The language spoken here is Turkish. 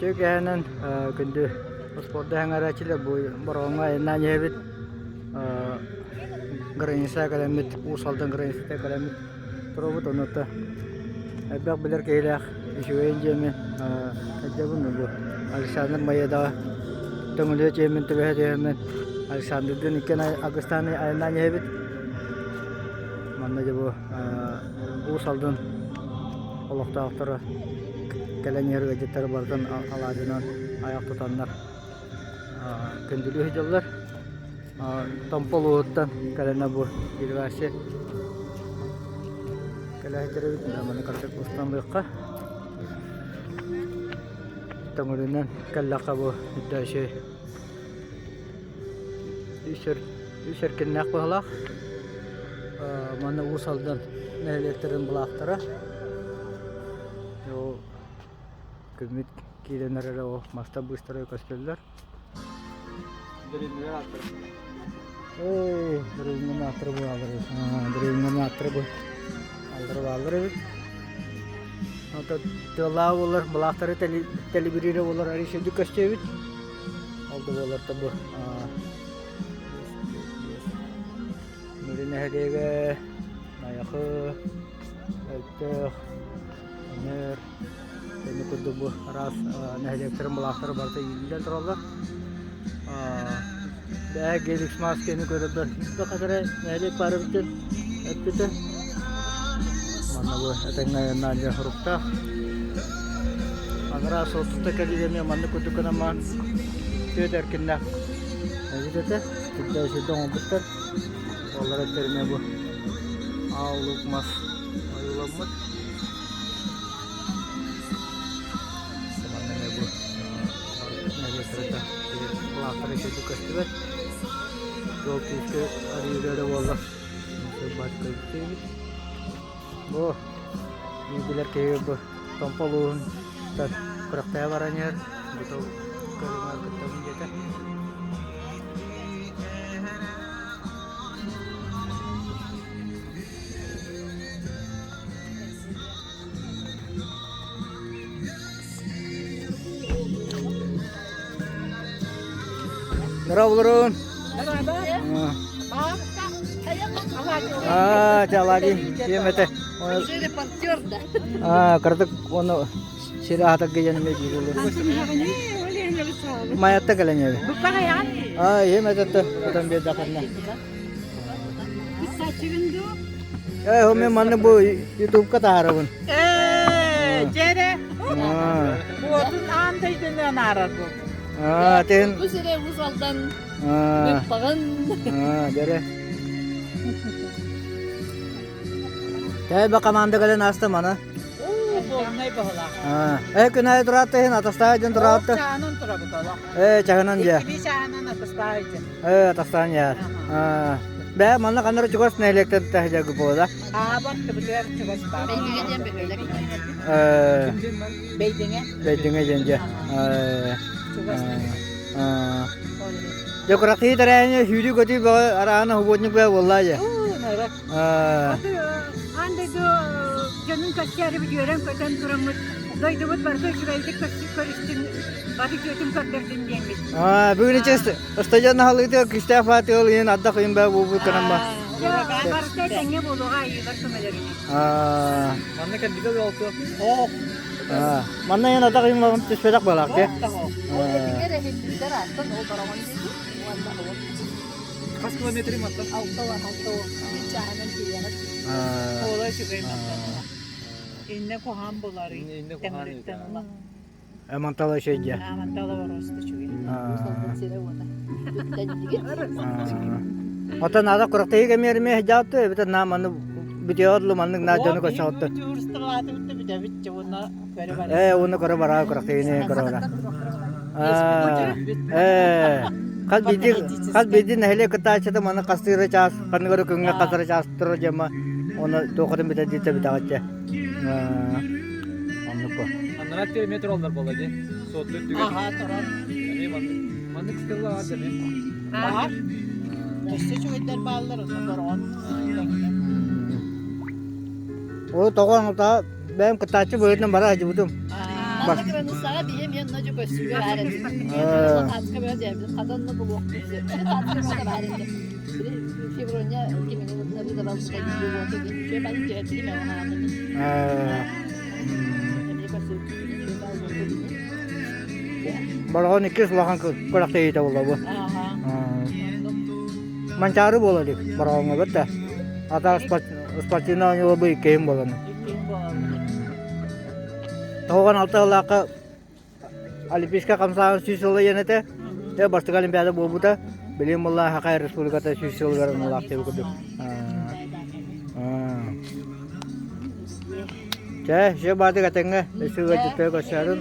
Çünkü hemen gündü sporda hangaracıyla bu baronga endan yebit granisa kalemit usaldan granisa kalemit probut onotta ebak bilir keylak işuyen jemin acabın bu Alexander Mayada tengulya jemin tebeh jemin Alexander'dan iken Ağustos'ta endan yebit manna bu usaldan olukta aktara kelen yer gazetleri bardan aladından ayak tutanlar kendiliği hicallar tampol uğuttan kalena bu girvasi kala hicallar namanya kartek ustan beka tangulunan kalaka bu iddaşı düşer kenak balak mana usaldan nehletlerin bulaktara yo kemit kilenlere o masta bustara kastılar. Derinme atır bu alırız. Derinme atır bu. Alırız. Ata tela olur, balakları telebirire olur, arayışı dükkaşçevit. Oldu olur tabi. Mürine hedege, nayakı, eltih, öner. Ini kudu bu ras nehletlerin balakları barda ilgilen turallar. Daha gelişme maskeni görüldü. Bu kadar nehlet para bitir. Bitir. Mana bu etengah nanya hurufta. Agar sotuta kali demi mana kudu kena man. Tidak kena. Jadi teh tidak sedang betul. Olah terima bu. Auluk mas. Ayu lemut. Semangatnya bu. Nehlet cerita. Pelakar itu kestibat. Çok işte arıyorlar valla. Sebat kayıtlı. Bu bilgiler ki bu tompolun dan kuraktaya varanya gitu keluar ketemu kita. Merhaba. Calagi, iya mete. Kartu ono sirah tak gayan meji dulu. Mayat tak kalanya. Iya mete tuh, kita beda karena. Home mana bu YouTube kata harapun. Jadi, buatun antai dengan narat bu. Ten. Bu sire usaldan. Pagan. Jadi. Kaya baka manda ka lang asta mana? Nay bahala. Kunay turate hin atas tayo dyan turate. Chahanan tura betala. Chahanan dya. Ikili chahanan atas tayo. Atas tayo dya. Be mana kanaro chukos na elected tayo dyan gupoda. Abang kebetulan coba sebab. Beydinge diyen bebeler. Beydinge dyan dya. Coba. Jo kuraki tarayanya hudi goti ba arana hubotnya ba wallahi. Narak. Anda itu jangan kasih bijuran katan turamut. Doi dubut bardo şuraydı karıştın. Bari kötüm kaderdin diyemiş. Bugün içeste. Ustacan halı diyor kışta fatih oluyor. Adda kıyım be bu kanamba. Barda denge buluğa iyi bakımlarını. Mana kan juga waktu. Mana yang ada kıyım mau sepedak balak ya. Beydinge de hindilder attın o baramın dedi. Kaç kilometre mi attın? Altı. Chahanan diyen. Ola şurayı attın. İnne kohan buları. İnne kohan. Emang tahu saja. Aman tala var usta çünkü. Usaldan sire ona. Otan ada kuraktehi kami arme hijab tu, betul nama anu video lu mana nak janu kau shot tu. Turistler itu bir de cevuna böyle var. Onu kau bara kuraktehi ni kau bara. Kal biji nahle kata aja tu mana kasih recas, kan kau kunga kasih recas terus jema. Onu tu kau tu betul betul betul aja. Anu apa? Anlarak diye metrolar boladı. Soğutluğun düğün. Aha tamam. Yani mandık sıkıntı var değil mi? Aha. İşte şu etler bağlılar o zaman. Oh, toko ang ta, bem ketacu buat nambara aja betul. Manna kıranısağa bir hem yanına çok ösüyor verildi. Ha. Tatska böyle diyebilir. Kadınla bulu bizi. Tatska böyle verildi. Bir Fibronya kiminin bunları da bazı gidiyor. Orada bir şey ben de ettim ben ona anladım. Ha. Bir basıyor. Barawan iki sulakan kurak teh itu bola bu. Aha. Mancaru bola dik. Barawan ngebet dah. Atau spacina nyoba bu ikem bola. İlkin bu. Tahu kan alta laka Olimpiska kamsa susul ya nete. Ya pasti kali piada bu buta. Beli mulai hakai Republika ta susul garan nolak teh kudu. Ceh, siapa berarti katanya? Besok aja tuh kesehatan.